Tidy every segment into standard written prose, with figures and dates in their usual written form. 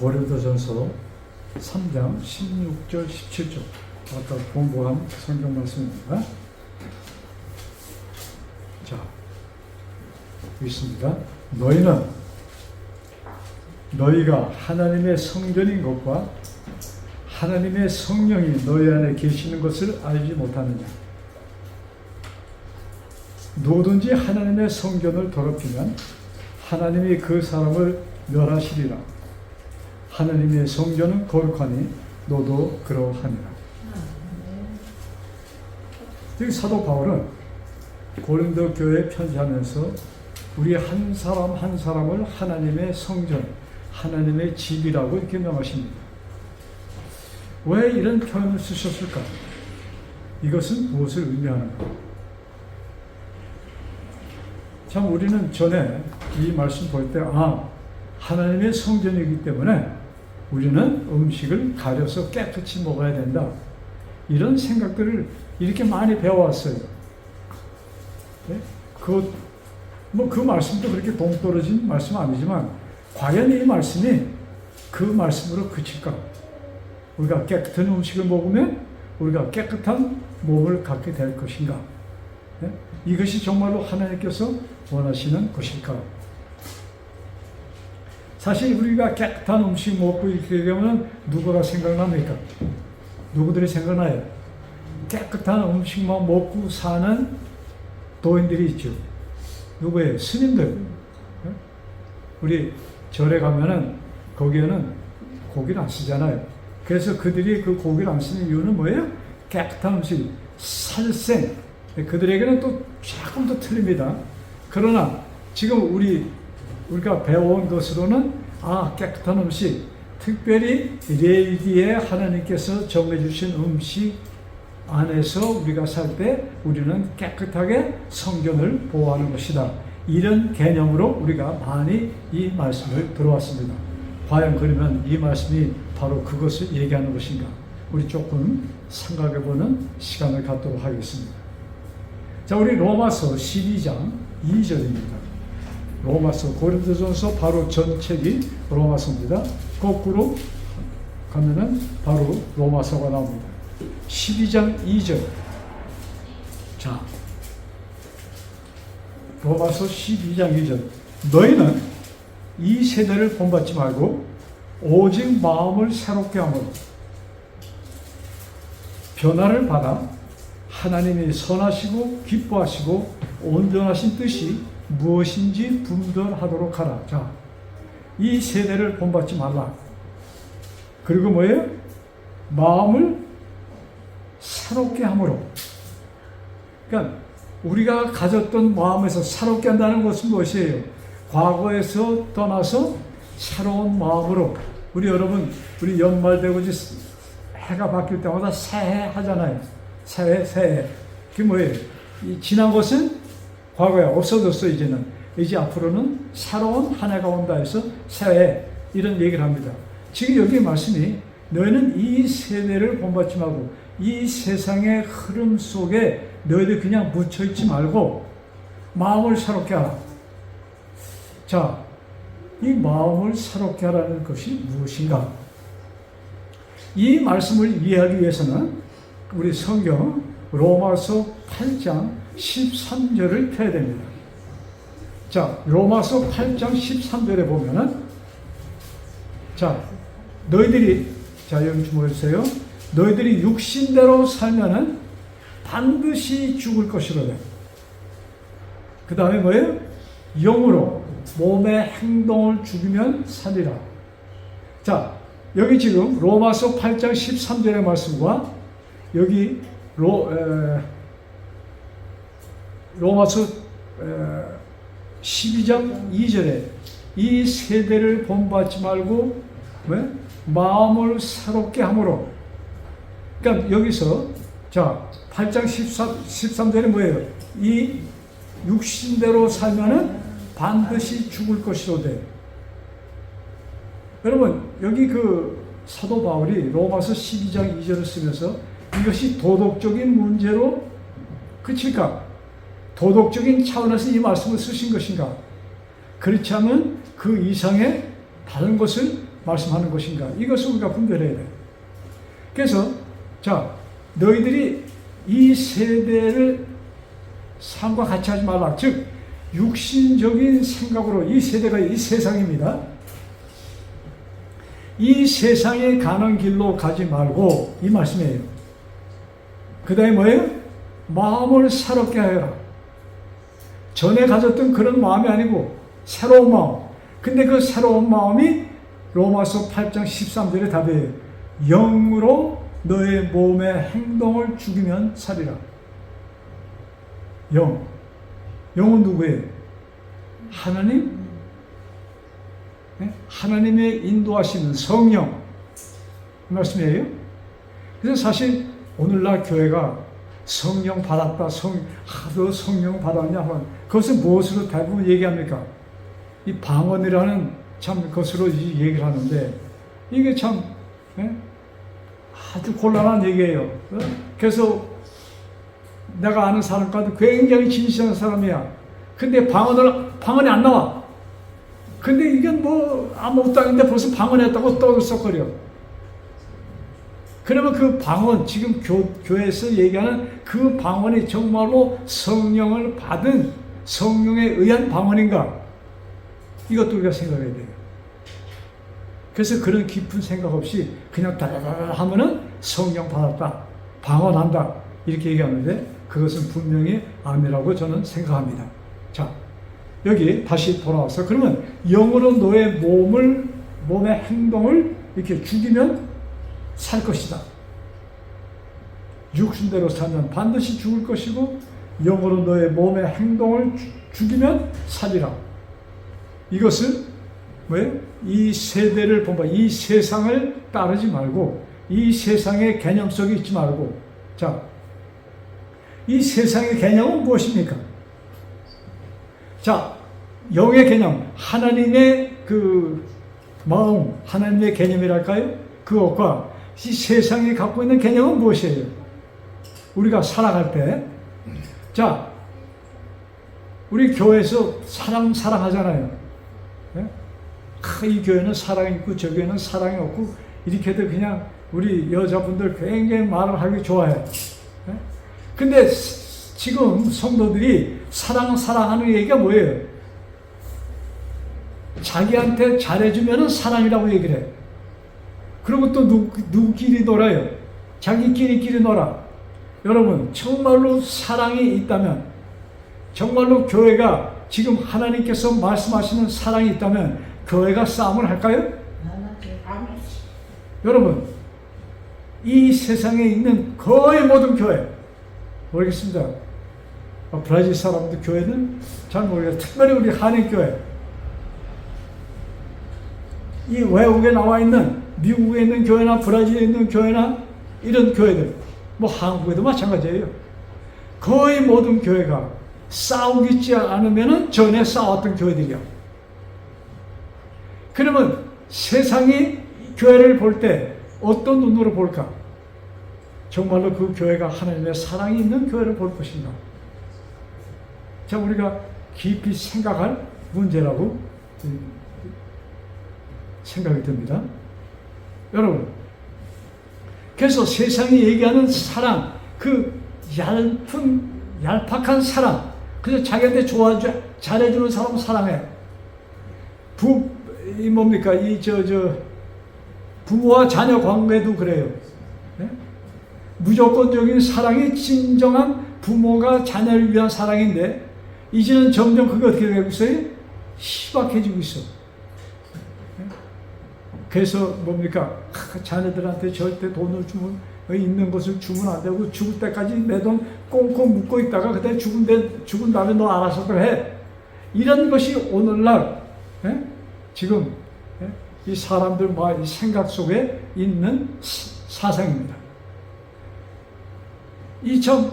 고린도전서 3장 16절 17절 아까 공부한 성경 말씀입니다. 자, 있습니다. 너희가 하나님의 성전인 것과 하나님의 성령이 너희 안에 계시는 것을 알지 못하느냐. 누구든지 하나님의 성전을 더럽히면 하나님이 그 사람을 멸하시리라. 하나님의 성전은 거룩하니 너도 그러하니라. 여기 사도 바울은 고린도 교회에 편지하면서 우리 한 사람 한 사람을 하나님의 성전, 하나님의 집이라고 이렇게 명하십니다. 왜 이런 표현을 쓰셨을까? 이것은 무엇을 의미하는가? 참 우리는 전에 이 말씀 볼 때 하나님의 성전이기 때문에 우리는 음식을 가려서 깨끗이 먹어야 된다. 이런 생각들을 이렇게 많이 배워왔어요. 네? 그 말씀도 그렇게 동떨어진 말씀 아니지만 과연 이 말씀이 그 말씀으로 그칠까? 우리가 깨끗한 음식을 먹으면 우리가 깨끗한 몸을 갖게 될 것인가? 네? 이것이 정말로 하나님께서 원하시는 것일까? 사실 우리가 깨끗한 음식 먹고 이렇게 되면 누구가 생각납니까? 누구들이 생각나요? 깨끗한 음식만 먹고 사는 도인들이 있죠. 누구예요? 스님들. 우리 절에 가면은 거기에는 고기를 안 쓰잖아요. 그래서 그들이 그 고기를 안 쓰는 이유는 뭐예요? 깨끗한 음식, 살생. 그들에게는 또 조금 더 틀립니다. 그러나 지금 우리가 배워온 것으로는 깨끗한 음식, 특별히 레위기에 하나님께서 정해주신 음식 안에서 우리가 살 때 우리는 깨끗하게 성전을 보호하는 것이다. 이런 개념으로 우리가 많이 이 말씀을 들어왔습니다. 과연 그러면 이 말씀이 바로 그것을 얘기하는 것인가? 우리 조금 생각해보는 시간을 갖도록 하겠습니다. 자, 우리 로마서 12장 2절입니다. 로마서, 고린도전서 바로 전책이 로마서입니다. 거꾸로 가면은 바로 로마서가 나옵니다. 12장 2절. 자, 로마서 12장 2절. 너희는 이 세대를 본받지 말고 오직 마음을 새롭게 함으로 변화를 받아 하나님이 선하시고 기뻐하시고 온전하신 뜻이 무엇인지 분별하도록 하라. 자, 이 세대를 본받지 말라. 그리고 뭐예요? 마음을 새롭게 함으로. 그러니까 우리가 가졌던 마음에서 새롭게 한다는 것은 무엇이에요? 과거에서 떠나서 새로운 마음으로. 우리 여러분, 우리 연말 되고 해가 바뀔 때마다 새해 하잖아요. 새해. 그게 뭐예요? 지난 것은 과거에 없어졌어. 이제 앞으로는 새로운 한 해가 온다 해서 새해, 이런 얘기를 합니다. 지금 여기 말씀이 너희는 이 세대를 본받지 말고 이 세상의 흐름 속에 너희들 그냥 묻혀있지 말고 마음을 새롭게 하라. 자, 이 마음을 새롭게 하라는 것이 무엇인가? 이 말씀을 이해하기 위해서는 우리 성경 로마서 8장 13절을 펴야 됩니다. 자, 로마서 8장 13절에 보면은, 자, 여기 좀 보세요. 너희들이 육신대로 살면은 반드시 죽을 것이로되. 그 다음에 뭐예요? 영으로 몸의 행동을 죽이면 살리라. 자, 여기 지금 로마서 8장 13절의 말씀과 여기 로마서 12장 2절에 이 세대를 본받지 말고 왜? 마음을 새롭게 함으로. 그러니까 여기서 자 8장 13절에 뭐예요? 이 육신대로 살면은 반드시 죽을 것이로되. 여러분 여기 그 사도 바울이 로마서 12장 2절을 쓰면서 이것이 도덕적인 문제로 그칠까? 도덕적인 차원에서 이 말씀을 쓰신 것인가? 그렇지 않으면 그 이상의 다른 것을 말씀하는 것인가? 이것을 우리가 분별해야 돼. 그래서 자, 너희들이 이 세대를 삶과 같이 하지 말라. 즉 육신적인 생각으로 이 세대가 이 세상입니다. 이 세상에 가는 길로 가지 말고 이 말씀이에요. 그 다음에 뭐예요? 마음을 새롭게 하여라. 전에 가졌던 그런 마음이 아니고 새로운 마음. 근데 그 새로운 마음이 로마서 8장 13절의 답이에요. 영으로 너의 몸의 행동을 죽이면 살리라. 영. 영은 누구예요? 하나님? 네? 하나님의 인도하시는 성령. 그 말씀이에요. 그래서 사실 오늘날 교회가 성령 받았다, 하도 성령 받았냐 하면 그것은 무엇으로 대부분 얘기합니까? 이 방언이라는 참 것으로 얘기를 하는데 이게 참 아주 곤란한 얘기예요. 그래서 내가 아는 사람과도 굉장히 진실한 사람이야. 근데 방언이 안 나와. 근데 이게 뭐 아무것도 아닌데 벌써 방언했다고 떠들썩거려. 그러면 그 방언, 지금 교회에서 얘기하는 그 방언이 정말로 성령을 받은 성령에 의한 방언인가? 이것도 우리가 생각해야 돼요. 그래서 그런 깊은 생각 없이 그냥 다다다다 하면은 성령 받았다, 방언한다 이렇게 얘기하는데 그것은 분명히 아니라고 저는 생각합니다. 자, 여기 다시 돌아와서 그러면 영으로 너의 몸의 행동을 이렇게 죽이면 살 것이다. 육신대로 살면 반드시 죽을 것이고 영으로 너의 몸의 행동을 죽이면 살리라. 이것은 왜? 이 세대를 본바, 이 세상을 따르지 말고 이 세상의 개념 속에 있지 말고 자, 이 세상의 개념은 무엇입니까? 자, 영의 개념, 하나님의 그 마음, 하나님의 개념이랄까요? 그것과 이 세상이 갖고 있는 개념은 무엇이에요? 우리가 살아갈 때, 자, 우리 교회에서 사랑하잖아요. 네? 이 교회는 사랑이 있고 저 교회는 사랑이 없고 이렇게도 그냥 우리 여자분들 굉장히 말을 하기 좋아해. 네? 근데 지금 성도들이 사랑하는 얘기가 뭐예요? 자기한테 잘해주면 사랑이라고 얘기를 해. 그리고 또 누구끼리 놀아요? 자기끼리 놀아. 여러분, 정말로 사랑이 있다면, 정말로 교회가 지금 하나님께서 말씀하시는 사랑이 있다면 교회가 싸움을 할까요? 여러분, 이 세상에 있는 거의 모든 교회, 모르겠습니다. 브라질 사람들 교회는 잘 모르겠어요. 특별히 우리 한인교회, 이 외국에 나와 있는 미국에 있는 교회나 브라질에 있는 교회나 이런 교회들, 뭐 한국에도 마찬가지예요. 거의 모든 교회가 싸우지 않으면 전에 싸웠던 교회들이야. 그러면 세상이 교회를 볼 때 어떤 눈으로 볼까? 정말로 그 교회가 하나님의 사랑이 있는 교회를 볼 것인가? 자, 우리가 깊이 생각할 문제라고 생각이 듭니다. 여러분, 그래서 세상이 얘기하는 사랑, 그 얄팍한 사랑, 그래서 자기한테 잘해주는 사람은 사랑해. 뭡니까? 부모와 자녀 관계도 그래요. 네? 무조건적인 사랑이 진정한 부모가 자녀를 위한 사랑인데, 이제는 점점 그게 어떻게 되고 있어요? 희박해지고 있어. 네? 그래서 뭡니까? 자녀들한테 절대 돈을 주면, 있는 것을 주면 안 되고, 죽을 때까지 내 돈 꽁꽁 묶고 있다가, 그때 죽은 다음에 너 알아서도 해. 이런 것이 오늘날, 네? 지금, 네? 이 사람들 이 생각 속에 있는 사상입니다. 이 참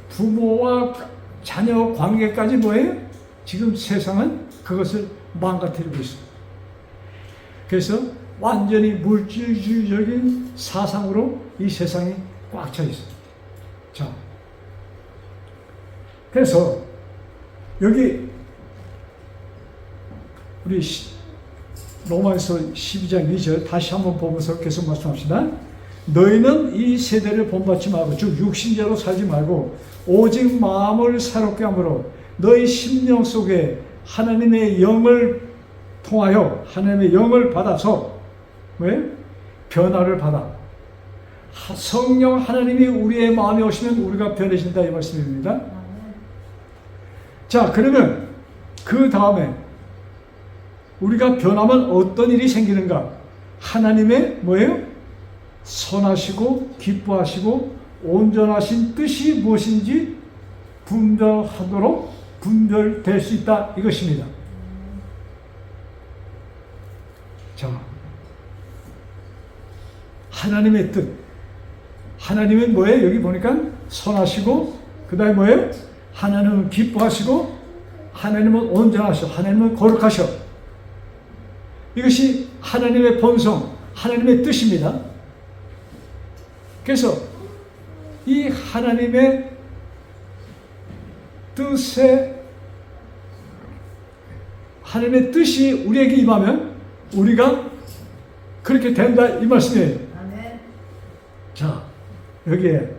부모와 자녀 관계까지 뭐예요? 지금 세상은 그것을 망가뜨리고 있습니다. 그래서 완전히 물질주의적인 사상으로 이 세상이 꽉 차 있습니다. 자, 그래서 여기 우리 로마서 12장 2절 다시 한번 보면서 계속 말씀합시다. 너희는 이 세대를 본받지 말고 즉 육신대로 살지 말고 오직 마음을 새롭게 함으로 너희 심령 속에 하나님의 영을 통하여 하나님의 영을 받아서 왜? 변화를 받아. 성령 하나님이 우리의 마음에 오시면 우리가 변해진다 이 말씀입니다. 자, 그러면 그 다음에 우리가 변하면 어떤 일이 생기는가? 하나님의 뭐예요? 선하시고 기뻐하시고 온전하신 뜻이 무엇인지 분별될 수 있다 이것입니다. 자, 하나님의 뜻. 하나님은 뭐예요? 여기 보니까 선하시고 그 다음에 뭐예요? 하나님은 기뻐하시고 하나님은 온전하셔. 하나님은 거룩하셔. 이것이 하나님의 본성, 하나님의 뜻입니다. 그래서 이 하나님의 하나님의 뜻이 우리에게 임하면 우리가 그렇게 된다 이 말씀이에요. 아멘. 자, 여기에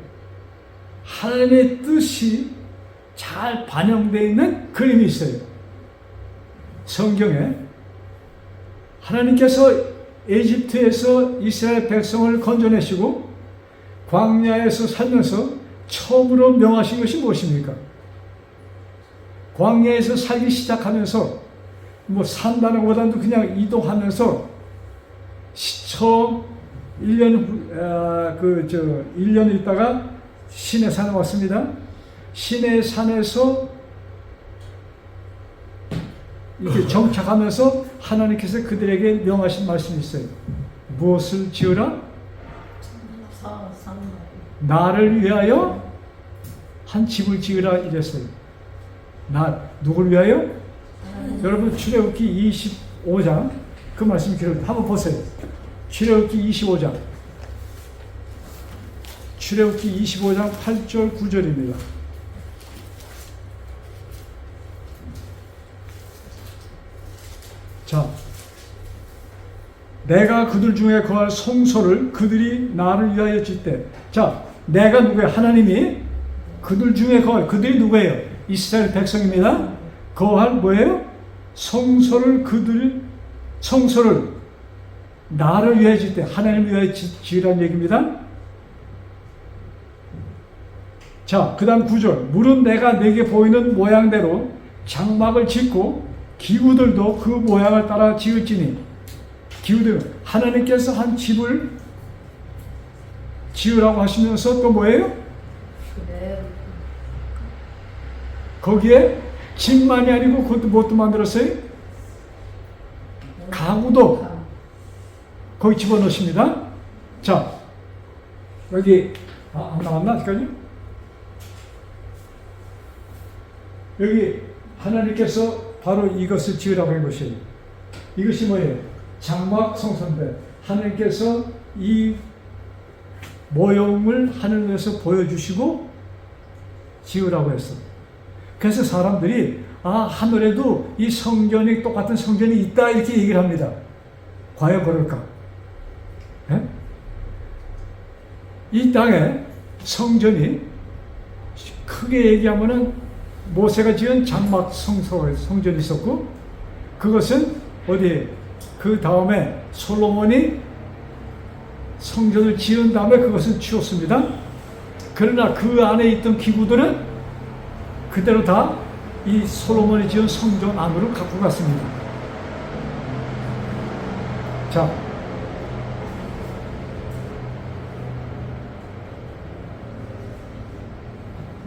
하나님의 뜻이 잘 반영되어 있는 그림이 있어요. 성경에 하나님께서 에집트에서 이스라엘 백성을 건져내시고 광야에서 살면서 처음으로 명하신 것이 무엇입니까? 광야에서 살기 시작하면서 뭐 산다는 것보다도 그냥 이동하면서 처음 1년 있다가 시내 산에 왔습니다. 시내 산에서 이렇게 정착하면서 하나님께서 그들에게 명하신 말씀이 있어요. 무엇을 지으라? 나를 위하여 한 집을 지으라 이랬어요. 누굴 위하여? 여러분 출애굽기 25장 그 말씀 기록합니다. 한번 보세요. 출애굽기 25장 8절 9절입니다. 자, 내가 그들 중에 거할 성소를 그들이 나를 위하여 짓되. 자, 내가 누구예요? 하나님이 그들 중에 거할, 그들이 누구예요? 이스라엘 백성입니다. 거할 뭐예요? 성소를 나를 위하여 짓되. 하나님을 위하여 지으라는 얘기입니다. 자, 그 다음 9절. 물은 내가 내게 보이는 모양대로 장막을 짓고 기구들도 그 모양을 따라 지을지니. 기구들, 하나님께서 한 집을 지으라고 하시면서 또 뭐예요? 거기에 집만이 아니고 그것도 뭣도 만들었어요? 가구도 거기 집어넣습니다. 자, 여기 안 나왔나 아직까지? 여기 하나님께서 바로 이것을 지으라고 한 것이에요. 이것이 뭐예요? 장막 성소인데 하나님께서 이 모형을 하늘에서 보여주시고 지으라고 했어. 그래서 사람들이 하늘에도 이 성전이 똑같은 성전이 있다 이렇게 얘기를 합니다. 과연 그럴까? 네? 이 땅에 성전이 크게 얘기하면은 모세가 지은 장막 성전이 있었고 그것은 어디에? 그 다음에 솔로몬이 성전을 지은 다음에 그것은 치웠습니다. 그러나 그 안에 있던 기구들은 그대로 다 이 솔로몬이 지은 성전 안으로 갖고 갔습니다. 자,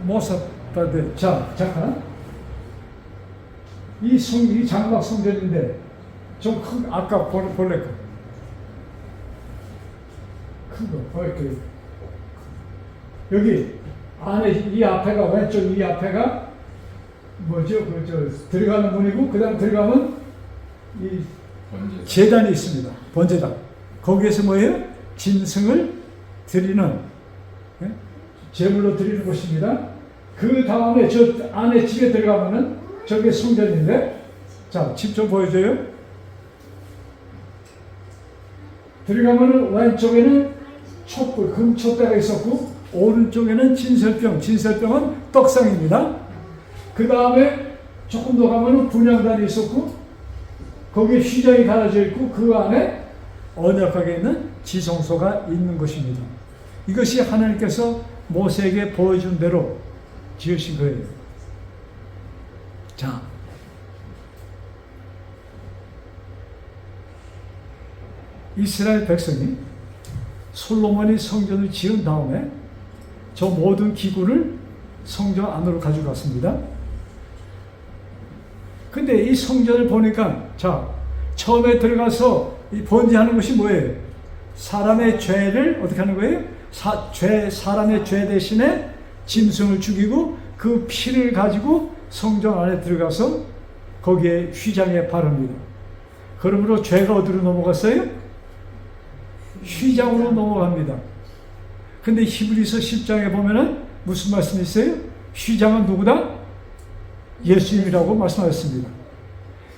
모사다들. 자, 잠깐. 이 장막 성전인데 좀 큰, 아까 볼래 큰 거, 이렇게 여기 안에 이 앞에가 왼쪽 이 앞에가 뭐죠? 들어가는 문이고 그다음 들어가면 이 제단이 있습니다. 번제단. 거기에서 뭐예요? 짐승을 드리는 제물로 드리는 곳입니다. 그 다음에 저 안에 집에 들어가면은 저게 성전인데, 자, 집 좀 보여줘요. 들어가면은 왼쪽에는 촛불, 금촛대가 있었고 오른쪽에는 진설병, 진설병은 떡상입니다. 그 다음에 조금 더 가면은 분향단이 있었고 거기에 휘장이 갈라져 있고 그 안에 언약궤가 있는 지성소가 있는 것입니다. 이것이 하나님께서 모세에게 보여준 대로 지으신 거예요. 자, 이스라엘 백성이 솔로몬이 성전을 지은 다음에 저 모든 기구를 성전 안으로 가져갔습니다. 근데 이 성전을 보니까 자, 처음에 들어가서 이 번제하는 것이 뭐예요? 사람의 죄를 어떻게 하는 거예요? 사람의 죄 대신에 짐승을 죽이고 그 피를 가지고 성전 안에 들어가서 거기에 휘장에 바릅니다. 그러므로 죄가 어디로 넘어갔어요? 휘장으로 넘어갑니다. 근데 히브리서 10장에 보면은 무슨 말씀이 있어요? 휘장은 누구다? 예수님이라고 말씀하셨습니다.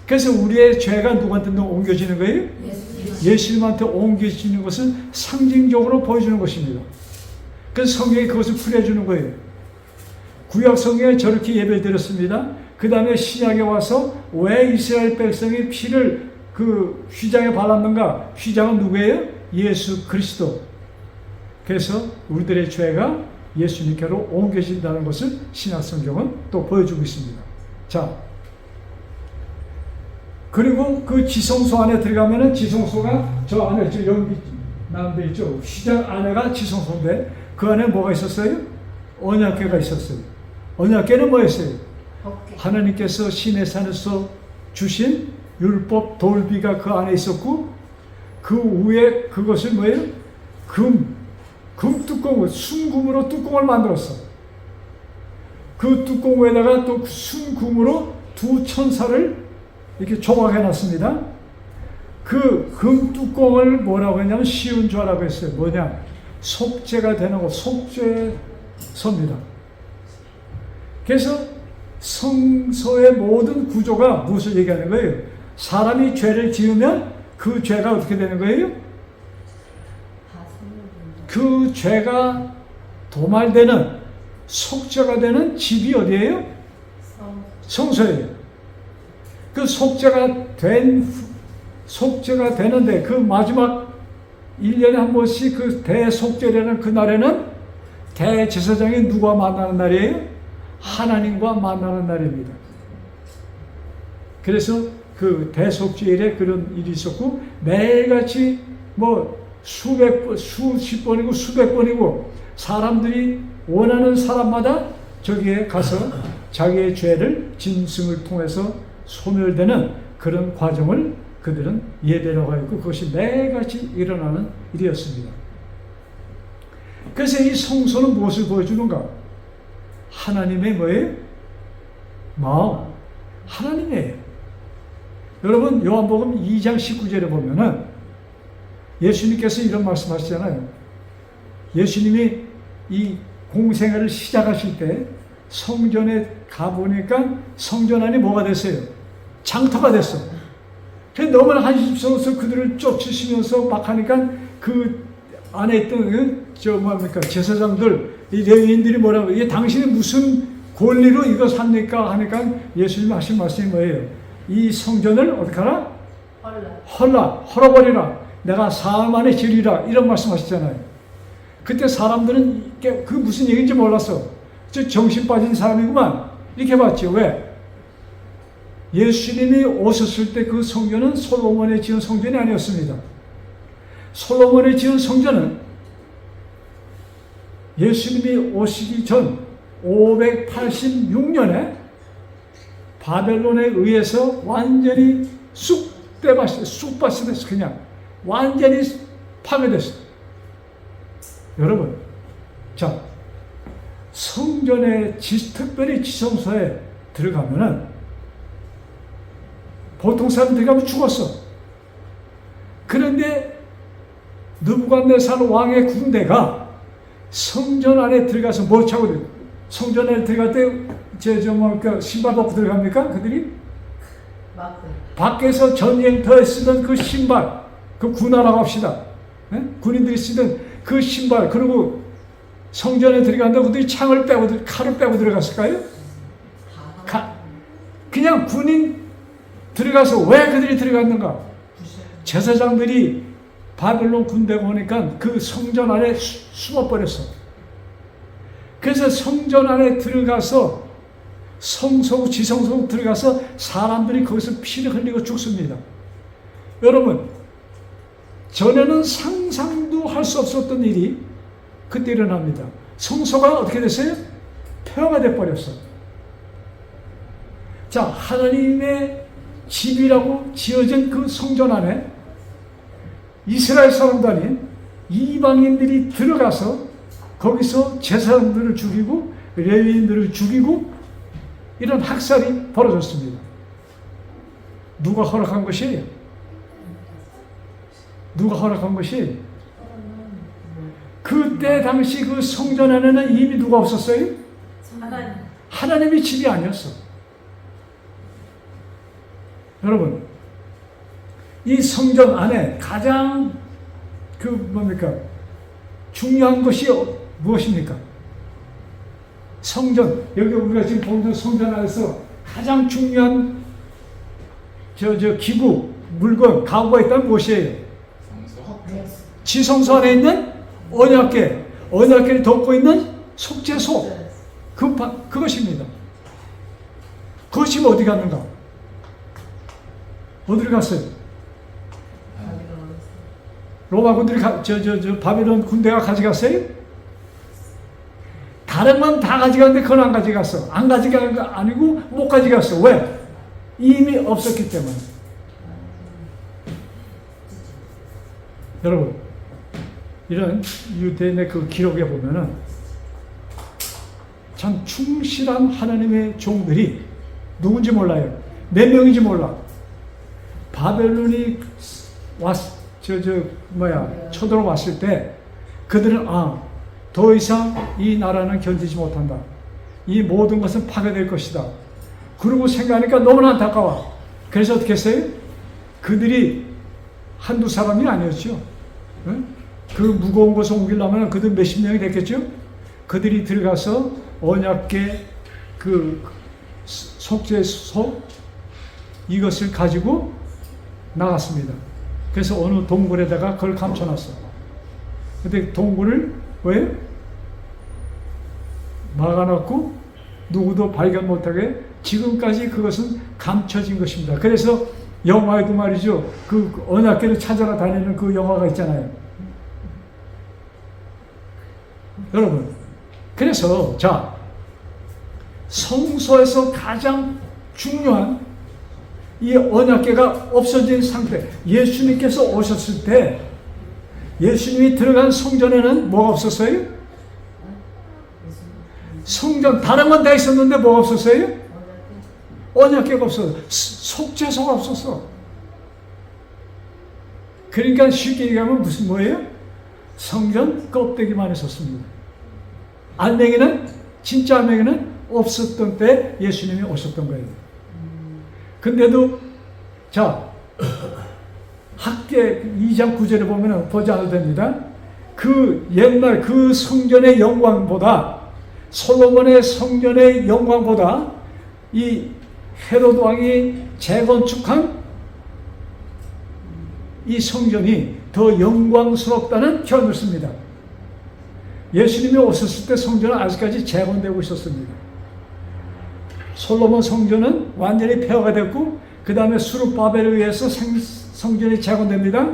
그래서 우리의 죄가 누구한테 옮겨지는 거예요? 예수님한테 옮겨지는 것은 상징적으로 보여주는 것입니다. 그래서 성경이 그것을 풀어주는 거예요. 구약 성경에 저렇게 예배를 드렸습니다. 그 다음에 신약에 와서 왜 이스라엘 백성이 피를 그 휘장에 발랐는가? 휘장은 누구예요? 예수 그리스도. 그래서 우리들의 죄가 예수님께로 옮겨진다는 것을 신약 성경은 또 보여주고 있습니다. 자, 그리고 그 지성소 안에 들어가면은 지성소가 저 안에 저 연기 나는 데 있죠. 휘장 안에가 지성소인데 그 안에 뭐가 있었어요? 언약궤가 있었어요. 언약궤는 뭐였어요? 하나님께서 시내산에서 주신 율법 돌비가 그 안에 있었고 그 위에 그것을 뭐예요? 금 뚜껑을 순금으로 뚜껑을 만들었어. 그 뚜껑 위에다가 또 순금으로 두 천사를 이렇게 조각해 놨습니다. 그 금 뚜껑을 뭐라고 했냐면 쉬운 좌라고 했어요. 뭐냐? 속죄가 되는 것, 속죄서입니다. 그래서 성서의 모든 구조가 무엇을 얘기하는 거예요? 사람이 죄를 지으면 그 죄가 어떻게 되는 거예요? 그 죄가 도말되는, 속죄가 되는 집이 어디예요? 성소예요. 그 속죄가 되는데 그 마지막 1년에 한 번씩 그 대속죄라는 그 날에는 대제사장이 누가 만나는 날이에요? 하나님과 만나는 날입니다. 그래서 그 대속죄일에 그런 일이 있었고 매일같이 뭐 수십 번이고 수백 번이고 사람들이 원하는 사람마다 저기에 가서 자기의 죄를 짐승을 통해서 소멸되는 그런 과정을 그들은 예배라고 하였고 그것이 매일같이 일어나는 일이었습니다. 그래서 이 성소는 무엇을 보여주는가? 하나님의 뭐예요? 마음. 하나님이에요. 여러분 요한복음 2장 19절에 보면은 예수님께서 이런 말씀하시잖아요. 예수님이 이 공생애를 시작하실 때 성전에 가보니까 성전 안이 뭐가 됐어요? 장터가 됐어. 그래서 너무나 한심스러워서 그들을 쫓으시면서 막 하니까 그 안에 있던 제사장들, 이 레위인들이 뭐라고, 이게 당신이 무슨 권리로 이거 삽니까? 하니까 예수님 하신 말씀이 뭐예요? 이 성전을 어떻게 하라? 헐어버리라. 내가 사흘 만에 지으리라. 이런 말씀 하시잖아요. 그때 사람들은 그 무슨 얘기인지 몰랐어. 저 정신 빠진 사람이구만. 이렇게 봤죠. 왜? 예수님이 오셨을 때 그 성전은 솔로몬이 지은 성전이 아니었습니다. 솔로몬이 지은 성전은 예수님이 오시기 전 586년에 바벨론에 의해서 완전히 쑥밭이 됐어. 그냥 완전히 파괴됐어. 여러분, 자, 성전에 특별히 지성소에 들어가면은 보통 사람 들어가면 죽었어. 그런데 느부갓네살 왕의 군대가 성전 안에 들어가서 뭐 차고 돼요? 성전 안에 들어갈 때 신발 벗고 들어갑니까? 그들이? 밖에서 전쟁터에 쓰던 그 신발, 그 군화라고 합시다. 군인들이 쓰던 그 신발, 그리고 성전에 들어간다고 그들이 창을 빼고, 칼을 빼고 들어갔을까요? 그냥 군인 들어가서 왜 그들이 들어갔는가? 제사장들이 바벨론 군대가 오니까 그 성전 안에 숨어버렸어. 그래서 성전 안에 들어가서 성소, 지성소 들어가서 사람들이 거기서 피를 흘리고 죽습니다. 여러분, 전에는 상상도 할 수 없었던 일이 그때 일어납니다. 성소가 어떻게 됐어요? 폐허가 돼버렸어. 자, 하나님의 집이라고 지어진 그 성전 안에 이스라엘 사람도 아닌 이방인들이 들어가서 거기서 제사장들을 죽이고 레위인들을 죽이고 이런 학살이 벌어졌습니다. 누가 허락한 것이에요? 누가 허락한 것이? 그때 당시 그 성전 안에는 이미 누가 없었어요? 하나님의 집이 아니었어. 여러분, 이 성전 안에 가장 중요한 것이 무엇입니까? 성전, 여기 우리가 지금 보는 성전 안에서 가장 중요한 기구, 물건, 가구가 있다면 무엇이에요? 지성소 안에 있는 언약궤, 언약궤를 덮고 있는 속죄소, 그것입니다. 그것이 어디 갔는가? 어디로 갔어요? 로마 군들이 바벨론 군대가 가져갔어요? 다른 건 다 가져갔는데 그건 안 가져갔어. 안 가져간 거 아니고 못 가져갔어. 왜? 이미 없었기 때문에. 여러분, 이런 유대인의 그 기록에 보면은 참 충실한 하나님의 종들이 누군지 몰라요. 몇 명인지 몰라. 바벨론이 쳐들어왔을 때 그들은 더 이상 이 나라는 견디지 못한다. 이 모든 것은 파괴될 것이다. 그러고 생각하니까 너무나 안타까워. 그래서 어떻게 했어요? 그들이 한두 사람이 아니었죠. 그 무거운 것을 옮기려면 그들 몇십 명이 됐겠죠? 그들이 들어가서 언약궤 그 속죄소 이것을 가지고 나갔습니다. 그래서 어느 동굴에다가 그걸 감춰놨어. 근데 동굴을 왜? 막아놨고 누구도 발견 못하게 지금까지 그것은 감춰진 것입니다. 그래서 영화에도 말이죠. 그 언약궤를 찾아라 다니는 그 영화가 있잖아요. 여러분, 그래서 성소에서 가장 중요한 이 언약궤가 없어진 상태, 예수님께서 오셨을 때 예수님이 들어간 성전에는 뭐가 없었어요? 성전, 다른 건 다 있었는데 뭐가 없었어요? 언약궤가 없었어. 속죄소가 없었어. 그러니까 쉽게 얘기하면 뭐예요? 성전 껍데기만 있었습니다. 알맹이는, 진짜 알맹이는 없었던 때 예수님이 오셨던 거예요. 근데도 학계 2장 9절에 보면 보지 않아도 됩니다. 그 옛날 그 성전의 영광보다, 솔로몬의 성전의 영광보다 이 헤로드 왕이 재건축한 이 성전이 더 영광스럽다는 표현을 씁니다. 예수님이 오셨을 때 성전은 아직까지 재건되고 있었습니다. 솔로몬 성전은 완전히 폐허가 됐고 그 다음에 수르바벨에 의해서 성전이 재건됩니다.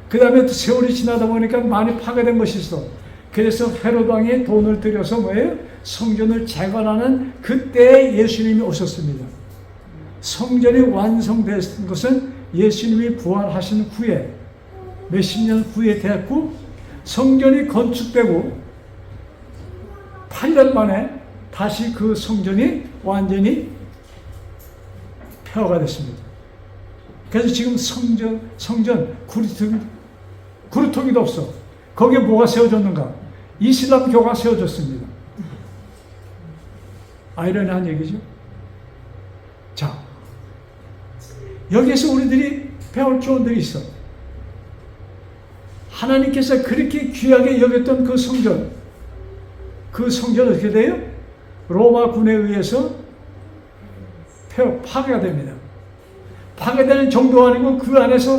그 다음에 세월이 지나다 보니까 많이 파괴된 것이 있어. 그래서 헤로드 왕이 돈을 들여서 뭐예요? 성전을 재건하는 그때에 예수님이 오셨습니다. 성전이 완성된 것은 예수님이 부활하신 후에 몇십 년 후에 됐고 성전이 건축되고 8년 만에 다시 그 성전이 완전히 폐허가 됐습니다. 그래서 지금 성전 구루토기도 없어. 거기에 뭐가 세워졌는가? 이슬람교가 세워졌습니다. 아이러니한 얘기죠. 여기에서 우리들이 배울 교훈들이 있어. 하나님께서 그렇게 귀하게 여겼던 그 성전 어떻게 돼요? 로마 군에 의해서 파괴가 됩니다. 파괴되는 정도가 아니고 그 안에서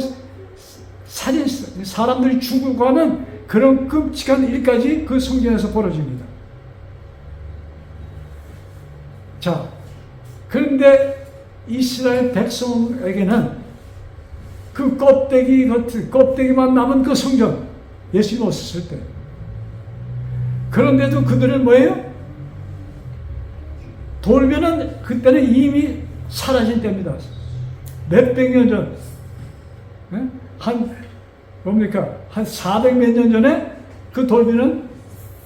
사람들이 죽어가는 그런 끔찍한 일까지 그 성전에서 벌어집니다. 자, 그런데 이스라엘 백성에게는 그 껍데기만 남은 그 성전, 예수님 오셨을 때. 그런데도 그들은 뭐예요? 돌면은 그때는 이미 사라진 때입니다. 몇백 년 전, 한 400몇 년 전에 그 돌비는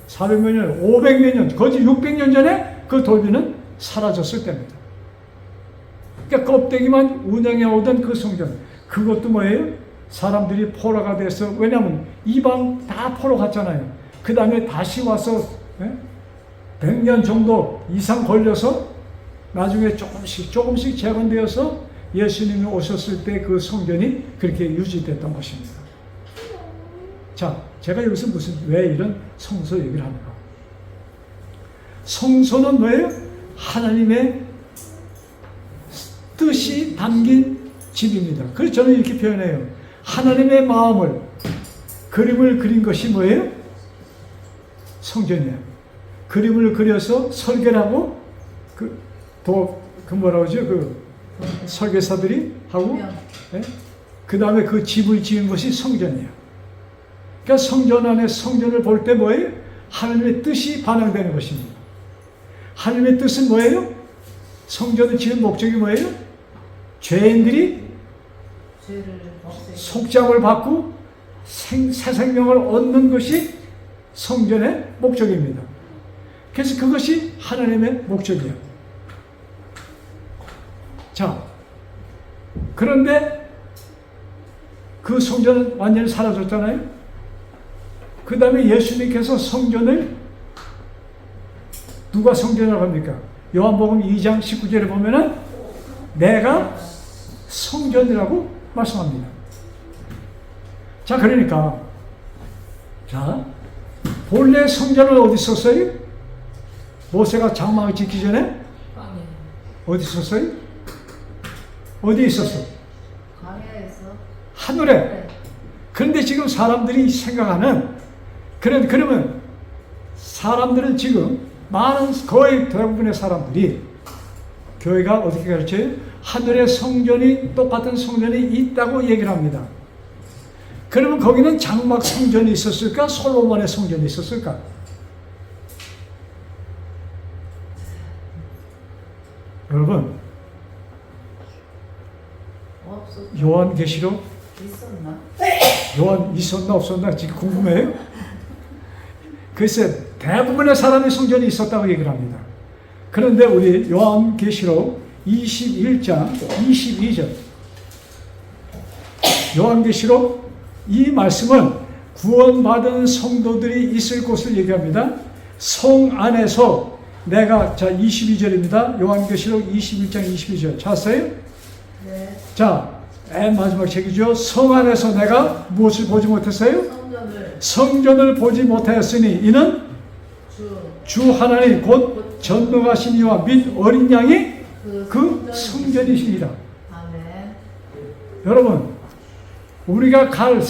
400몇 년, 500몇 년, 거의 600년 전에 그 돌비는 사라졌을 때입니다. 그러니까 껍데기만 운영해 오던 그 성전, 그것도 뭐예요? 사람들이 포로가 돼서, 왜냐하면 이방 다 포로 갔잖아요. 그 다음에 다시 와서 100년 정도 이상 걸려서 나중에 조금씩 재건되어서 예수님이 오셨을 때 그 성전이 그렇게 유지됐던 것입니다. 자, 제가 여기서 왜 이런 성소 얘기를 하는가? 성소는 뭐예요? 하나님의 뜻이 담긴 집입니다. 그래서 저는 이렇게 표현해요. 하나님의 마음을, 그림을 그린 것이 뭐예요? 성전이에요. 그림을 그려서 설계를 하고, 뭐라고 하죠? 설계사들이 하고, 그 다음에 그 집을 지은 것이 성전이에요. 그러니까 성전 안에 성전을 볼 때 뭐예요? 하나님의 뜻이 반영되는 것입니다. 하나님의 뜻은 뭐예요? 성전을 지은 목적이 뭐예요? 죄인들이 속죄함을 받고 새 생명을 얻는 것이 성전의 목적입니다. 그래서 그것이 하나님의 목적이에요. 자, 그런데 그 성전은 완전히 사라졌잖아요. 그 다음에 예수님께서 성전을, 누가 성전이라고 합니까? 요한복음 2장 19절에 보면은 내가 성전이라고 말씀합니다. 자, 그러니까 본래 성전은 어디 있었어요? 모세가 장막을 짓기 전에 어디 있었어요? 어디 있었어? 광야에서. 하늘에. 그런데 지금 사람들이 생각하는, 그러면 사람들은 지금 거의 대부분의 사람들이 교회가 어떻게 가르쳐요? 하늘의 성전이, 똑같은 성전이 있다고 얘기를 합니다. 그러면 거기는 장막 성전이 있었을까? 솔로몬의 성전이 있었을까? 여러분, 요한계시록 있었나? 요한 있었나 없었나 지금 궁금해요? 글쎄, 대부분의 사람이 성전이 있었다고 얘기를 합니다. 그런데 우리 요한계시록 21장 22절, 요한계시록 이 말씀은 구원받은 성도들이 있을 곳을 얘기합니다. 성 안에서 내가, 22절입니다. 요한계시록 21장 22절 찾았어요? 네. 자, 맨 마지막 책이죠. 성 안에서 내가 무엇을 보지 못했어요? 성전을 보지 못하였으니 이는 주 하나님 곧 전능하신 이와 및 어린 양이 그 성전이십니다. 아멘. 여러분, 우리가 살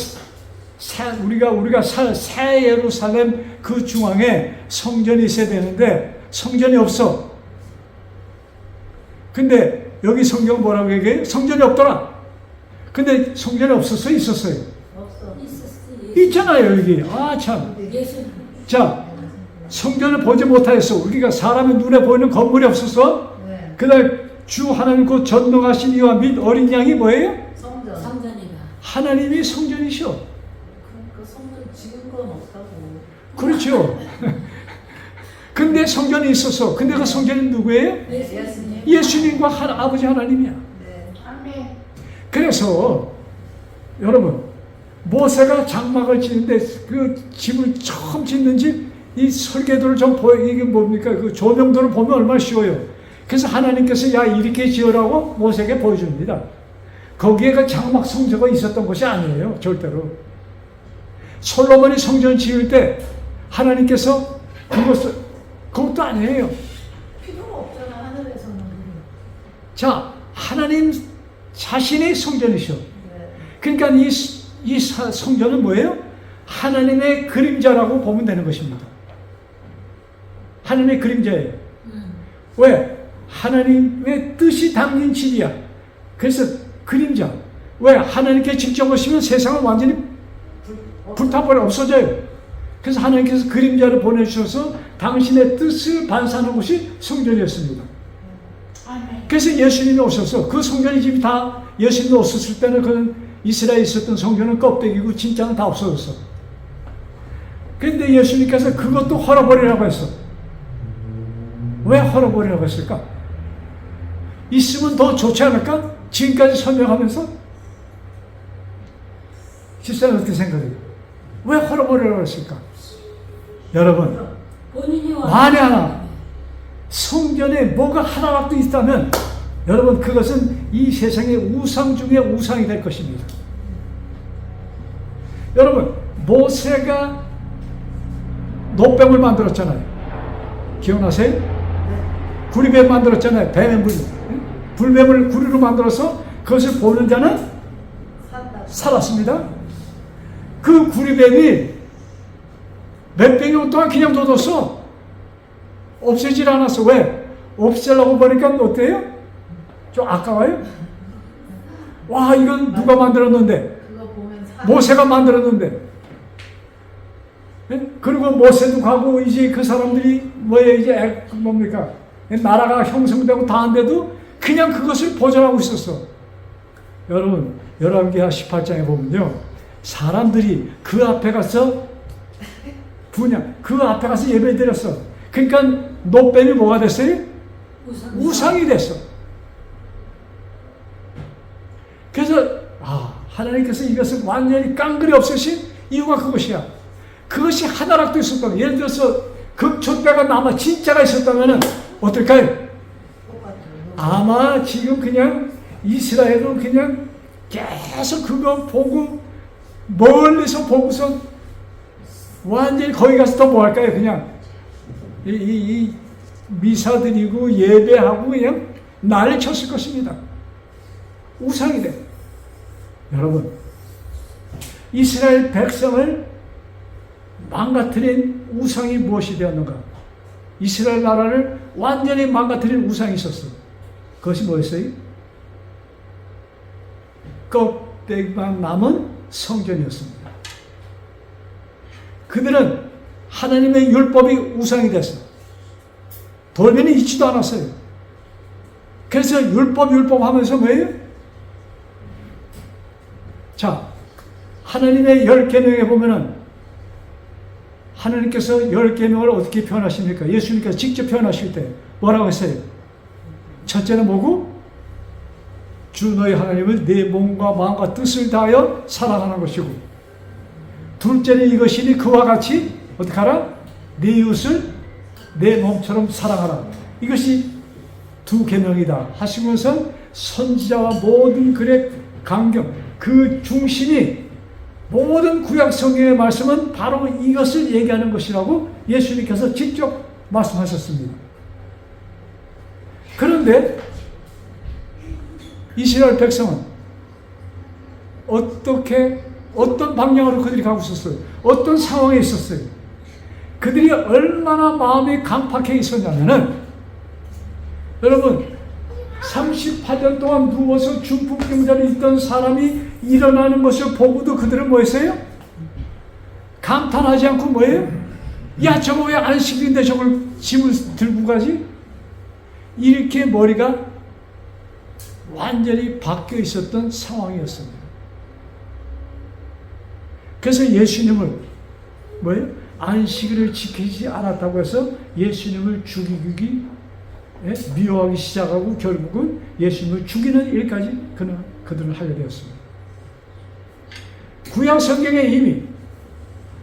새 예루살렘 그 중앙에 성전이 있어야 되는데 성전이 없어. 근데 여기 성경 뭐라고 얘기해요? 성전이 없더라. 근데 성전이 없었어요? 있었어요? 없어. 있잖아요, 여기. 아, 참. 자, 성전을 보지 못하였어. 우리가 사람의 눈에 보이는 건물이 없었어? 네. 그날 주 하나님 곧 전능하신 이와 및 어린 양이 뭐예요? 성전이다. 하나님이 성전이셔. 그러니까 성전 지은 건 없다고. 그렇죠. 근데 성전이 있었어. 근데 그 성전이 누구예요? 예수님. 예수님과 아버지 하나님이야. 네. 아멘. 그래서 여러분, 모세가 장막을 짓는데 그 집을 처음 짓는 집, 이 설계도를 좀 이게 뭡니까? 그 조명도를 보면 얼마나 쉬워요. 그래서 하나님께서 야, 이렇게 지으라고 모세에게 보여줍니다. 거기에 그 장막 성소가 있었던 것이 아니에요. 절대로. 솔로몬이 성전 지을 때 하나님께서 그것도 아니에요. 필요가 없잖아 하늘에서는. 자, 하나님 자신의 성전이셔. 네. 그러니까 이 성전은 뭐예요? 하나님의 그림자라고 보면 되는 것입니다. 하나님의 그림자예요. 왜? 하나님의 뜻이 담긴 집이야. 그래서 그림자. 왜? 하나님께 직접 오시면 세상은 완전히 불타버려 없어져요. 그래서 하나님께서 그림자를 보내주셔서 당신의 뜻을 반사하는 곳이 성전이었습니다. 아멘. 그래서 예수님이 오셔서 그 성전의 집이 다 예수님이 오셨을 때는 그 이스라엘에 있었던 성전은 껍데기고 진짜는 다 없어졌어. 그런데 예수님께서 그것도 헐어버리라고 했어. 왜 헐어버리라고 했을까? 있으면 더 좋지 않을까? 지금까지 설명하면서 실제로 어떻게 생각해요? 왜 헐어버리라고 했을까? 여러분, 본인이 만약 성전에 뭐가 하나라도 있다면 여러분 그것은 이 세상의 우상 중에 우상이 될 것입니다. 여러분, 모세가 노뱀을 만들었잖아요. 기억나세요? 구리뱀 만들었잖아요. 뱀의 불뱀을 구리로 만들어서 그것을 보는 자는 살았습니다. 그 구리뱀이 몇백 년 동안 그냥 둬뒀어. 없애질 않았어. 왜? 없애려고 보니까 어때요? 좀 아까워요? 와, 이건 누가 만들었는데? 그거 보면 모세가 만들었는데. 예? 그리고 모세도 가고 이제 그 사람들이 뭐예요? 이제 뭡니까? 나라가 형성되고 다 한데도 그냥 그것을 보존하고 있었어. 여러분, 열왕기하 18장에 보면요, 사람들이 그 앞에 가서 그 앞에 가서 예배 드렸어. 그러니까 노뱀이 뭐가 됐어요? 우상이 됐어. 그래서 하나님께서 이것을 완전히 깡그리 없애신 이유가 그것이야. 그것이 하나라도 있었다면, 예를 들어서 극초대가 남아 진짜가 있었다면 어떨까요? 아마 지금 그냥 이스라엘은 그냥 계속 그거 보고 멀리서 보고서 완전히 거기 가서 또 뭐 할까요? 그냥 이 미사 드리고 예배하고 그냥 난리 쳤을 것입니다. 우상이 돼. 여러분, 이스라엘 백성을 망가뜨린 우상이 무엇이 되었는가? 이스라엘 나라를 완전히 망가뜨린 우상이 있었어. 그것이 뭐였어요? 껍데기만 남은 성전이었습니다. 그들은 하나님의 율법이 우상이 됐어. 돌면이 있지도 않았어요. 그래서 율법 하면서 뭐예요? 자, 하나님의 10계명에 보면은 하나님께서 10계명을 어떻게 표현하십니까? 예수님께서 직접 표현하실 때 뭐라고 했어요? 첫째는 뭐고? 주 너희 하나님을 내 몸과 마음과 뜻을 다하여 사랑하는 것이고, 둘째는 이것이니 그와 같이 어떻게 하라? 네 이웃을 내 몸처럼 사랑하라. 이것이 두 계명이다 하시면서 선지자와 모든 글의 강경, 그 중심이 모든 구약 성경의 말씀은 바로 이것을 얘기하는 것이라고 예수님께서 직접 말씀하셨습니다. 그런데 이스라엘 백성은 어떤 방향으로 그들이 가고 있었어요? 어떤 상황에 있었어요? 그들이 얼마나 마음이 강팍해 있었냐면은, 여러분, 38년 동안 누워서 중풍병자로 있던 사람이 일어나는 것을 보고도 그들은 뭐 했어요? 감탄하지 않고 뭐예요? 야, 저거 왜 안식일인데 저걸 짐을 들고 가지? 이렇게 머리가 완전히 바뀌어 있었던 상황이었습니다. 그래서 예수님을 뭐예요? 안식일을 지키지 않았다고 해서 예수님을 죽이기 미워하기 시작하고 결국은 예수님을 죽이는 일까지 그들은 하게 되었습니다. 구약 성경에 이미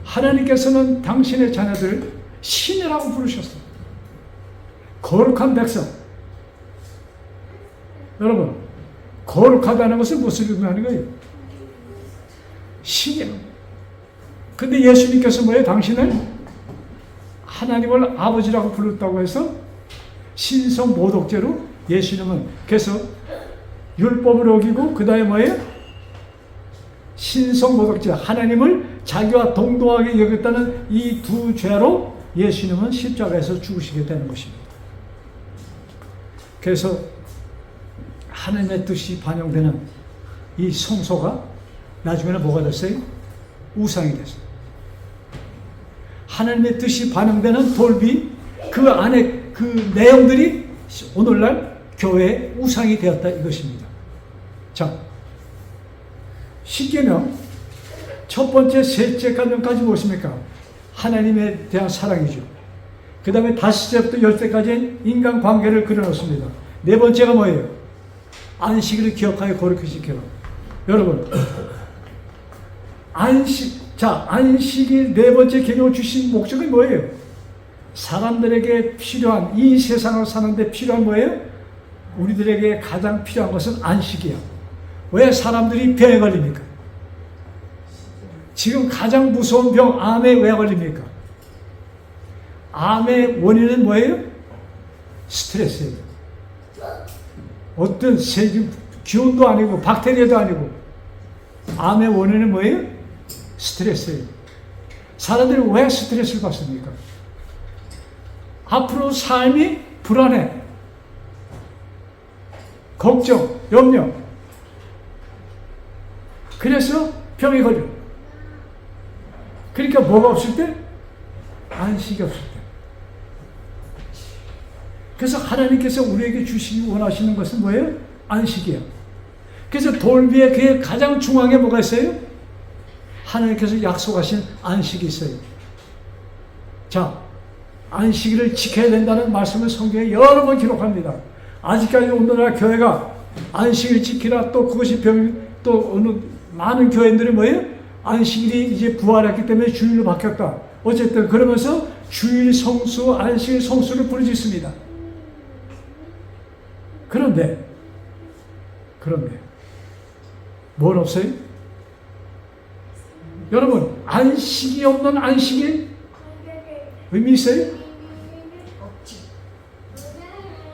하나님께서는 당신의 자녀들을 신이라고 부르셨어요. 거룩한 백성. 여러분, 거룩하다는 것은 무엇을 의미하는 거예요? 신이요. 근데 예수님께서 뭐예요? 당신을 하나님을 아버지라고 불렀다고 해서 신성 모독죄로 예수님은 그래서 율법을 어기고 그 다음에 뭐예요? 신성 모독죄, 하나님을 자기와 동등하게 여겼다는 이 두 죄로 예수님은 십자가에서 죽으시게 되는 것입니다. 그래서 하나님의 뜻이 반영되는 이 성소가 나중에는 뭐가 됐어요? 우상이 됐어요. 하나님의 뜻이 반영되는 돌비, 그 안에 그 내용들이 오늘날 교회의 우상이 되었다 이것입니다. 자, 십계명 첫 번째, 셋째 가명까지 무엇입니까? 하나님에 대한 사랑이죠. 그 다음에 5제부터 10제까지는 인간관계를 그려놓습니다. 네 번째가 뭐예요? 안식일을 기억하여 거룩히 지켜라. 여러분, 안식일 네 번째 계명을 주신 목적이 뭐예요? 사람들에게 필요한, 이 세상을 사는데 필요한 뭐예요? 우리들에게 가장 필요한 것은 안식이야. 왜 사람들이 병에 걸립니까? 지금 가장 무서운 병, 암에 왜 걸립니까? 암의 원인은 뭐예요? 스트레스예요. 어떤 세균, 기온도 아니고 박테리아도 아니고 암의 원인은 뭐예요? 스트레스예요. 사람들이 왜 스트레스를 받습니까? 앞으로 삶이 불안해. 걱정, 염려. 그래서 병이 걸려. 그러니까 뭐가 없을 때? 안식이 없을 때. 그래서 하나님께서 우리에게 주시기 원하시는 것은 뭐예요? 안식이에요. 그래서 돌비의 그 가장 중앙에 뭐가 있어요? 하나님께서 약속하신 안식이 있어요. 자, 안식일을 지켜야 된다는 말씀을 성경에 여러 번 기록합니다. 아직까지 오늘날 교회가 안식일 지키라, 또 그것이 또 어느 많은 교회들이 뭐예요? 안식일이 이제 부활했기 때문에 주일로 바뀌었다. 어쨌든 그러면서 주일 성수, 안식일 성수를 부르짖습니다. 그런데 뭘 없어요? 여러분, 안식이 없는 안식일 의미 있어요?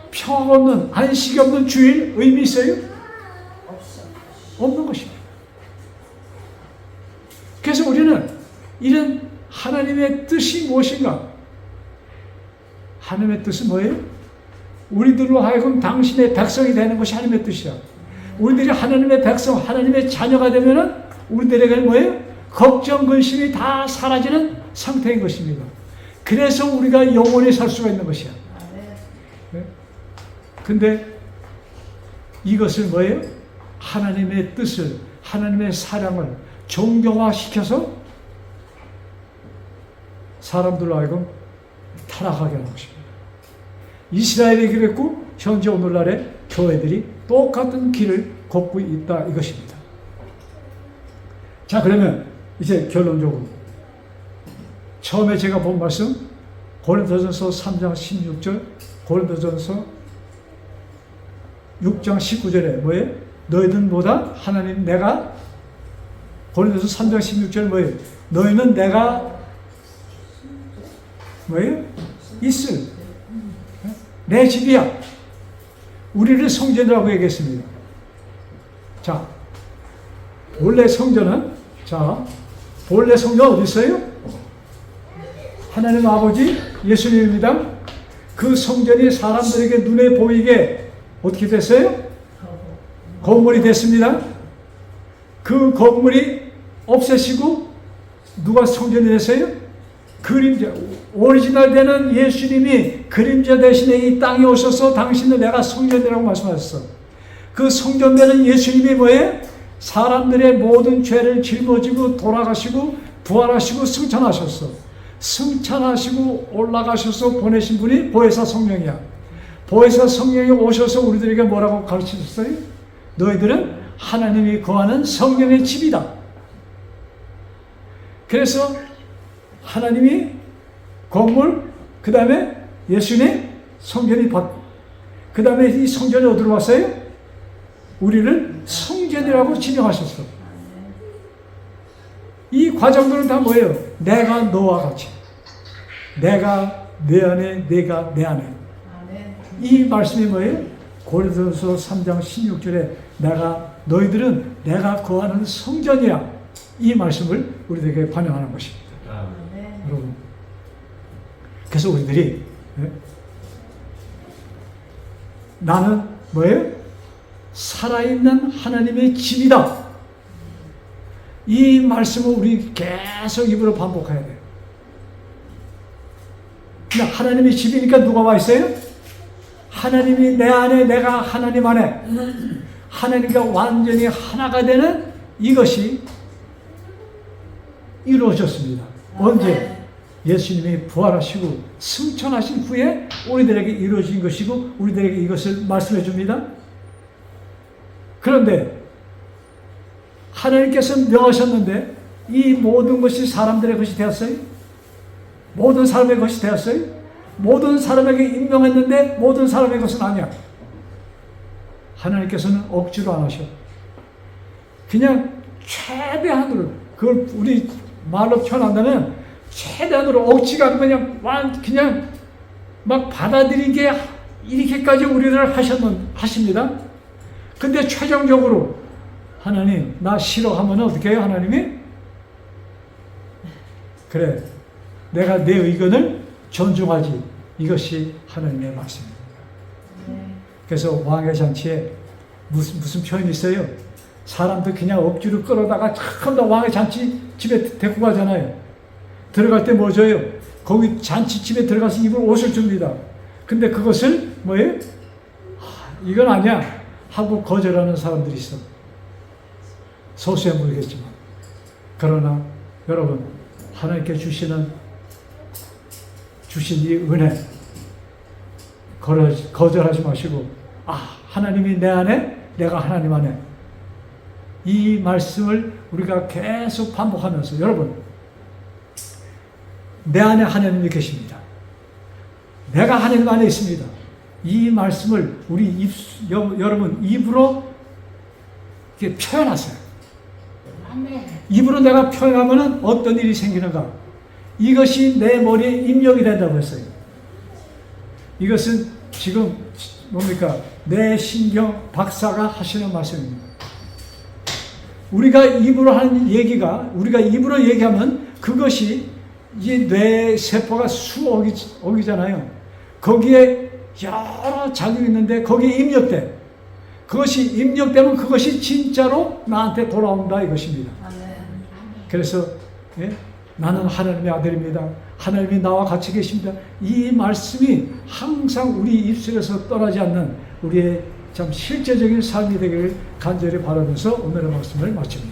평화 없는, 안식이 없는 주일 의미 있어요? 없는 것입니다. 그래서 우리는 이런 하나님의 뜻이 무엇인가? 하나님의 뜻은 뭐예요? 우리들로 하여금 당신의 백성이 되는 것이 하나님의 뜻이야. 우리들이 하나님의 백성, 하나님의 자녀가 되면은 우리들에게는 뭐예요? 걱정, 근심이 다 사라지는 상태인 것입니다. 그래서 우리가 영원히 살 수가 있는 것이야. 네? 근데 이것을 뭐예요? 하나님의 뜻을, 하나님의 사랑을 정경화시켜서 사람들로 하여금 타락하게 하는 것입니다. 이스라엘이 그랬고 현재 오늘날의 교회들이 똑같은 길을 걷고 있다 이것입니다. 자, 그러면 이제 결론적으로 처음에 제가 본 말씀 고린도전서 3장 16절, 고린도전서 6장 19절에 뭐예요? 너희는 뭐다? 하나님 내가, 고린도전서 3장 16절 뭐예요? 너희는 내가 뭐예요? 있을 내 집이야. 우리를 성전이라고 얘기했습니다. 자, 본래 성전은, 본래 성전 어디 있어요? 하나님 아버지 예수님입니다. 그 성전이 사람들에게 눈에 보이게 어떻게 됐어요? 건물이 됐습니다. 그 건물이 없애시고 누가 성전이 됐어요? 그림자, 오리지널 되는 예수님이 그림자 대신에 이 땅에 오셔서 당신을 내가 성전이라고 말씀하셨어. 그 성전되는 예수님이 뭐예요? 사람들의 모든 죄를 짊어지고 돌아가시고 부활하시고 승천하셨어. 승천하시고 올라가셔서 보내신 분이 보혜사 성령이야. 보혜사 성령이 오셔서 우리들에게 뭐라고 가르치셨어요? 너희들은 하나님이 거하는 성령의 집이다. 그래서 하나님이 건물, 그 다음에 예수님 성전이 그 다음에 이 성전이 어디로 왔어요? 우리를 성전이라고 지명하셨어. 이 이 과정들은 다 뭐예요? 내가 너와 같이, 내가 내 안에, 내가 내 안에. 아멘. 이 말씀이 뭐예요? 고린도서 3장 16절에 너희들은 내가 거하는 성전이야. 이 말씀을 우리에게 반영하는 것입니다. 아멘. 여러분, 그래서 우리들이 나는 뭐예요? 살아있는 하나님의 집이다. 이 말씀을 우리 계속 입으로 반복해야 돼요. 근데 하나님의 집이니까 누가 와 있어요? 하나님이 내 안에, 내가 하나님 안에, 하나님과 완전히 하나가 되는 이것이 이루어졌습니다. 언제? 예수님이 부활하시고 승천하신 후에 우리들에게 이루어진 것이고 우리들에게 이것을 말씀해 줍니다. 그런데 하나님께서 명하셨는데 이 모든 것이 사람들의 것이 되었어요? 모든 사람의 것이 되었어요? 모든 사람에게 임명했는데 모든 사람의 것은 아니야. 하나님께서는 억지로 안 하셔. 그냥 최대한으로, 그걸 우리 말로 표현한다면 최대한으로 억지가 아니고 그냥 막 받아들이게 이렇게까지 우리를 하십니다. 근데 최종적으로 하나님 나 싫어하면 어떻게 해요? 하나님이 그래 내가 내 의견을 존중하지. 이것이 하나님의 말씀입니다. 그래서 왕의 잔치에 무슨 표현이 있어요? 사람들 그냥 억지로 끌어다가 참 더 왕의 잔치 집에 데리고 가잖아요. 들어갈 때 뭐 줘요? 거기 잔치집에 들어가서 입을 옷을 줍니다. 근데 그것을 뭐예요? 이건 아니야 하고 거절하는 사람들이 있어. 소수야 모르겠지만. 그러나 여러분, 하나님께 주신 이 은혜 거절하지 마시고, 하나님이 내 안에, 내가 하나님 안에, 이 말씀을 우리가 계속 반복하면서, 여러분, 내 안에 하나님이 계십니다. 내가 하나님 안에 있습니다. 이 말씀을 여러분 입으로 이렇게 표현하세요. 아멘. 입으로 내가 표현하면 어떤 일이 생기는가? 이것이 내 머리에 입력이 된다고 했어요. 이것은 지금 뭡니까? 내 신경 박사가 하시는 말씀입니다. 우리가 입으로 하는 얘기가, 우리가 입으로 얘기하면 그것이 이 뇌 세포가 수억이잖아요. 거기에 여러 작용이 있는데 거기에 입력돼. 그것이 입력되면 그것이 진짜로 나한테 돌아온다 이것입니다. 아멘. 그래서 나는 하나님의 아들입니다. 하나님이 나와 같이 계십니다. 이 말씀이 항상 우리 입술에서 떠나지 않는 우리의 참 실제적인 삶이 되기를 간절히 바라면서 오늘의 말씀을 마칩니다.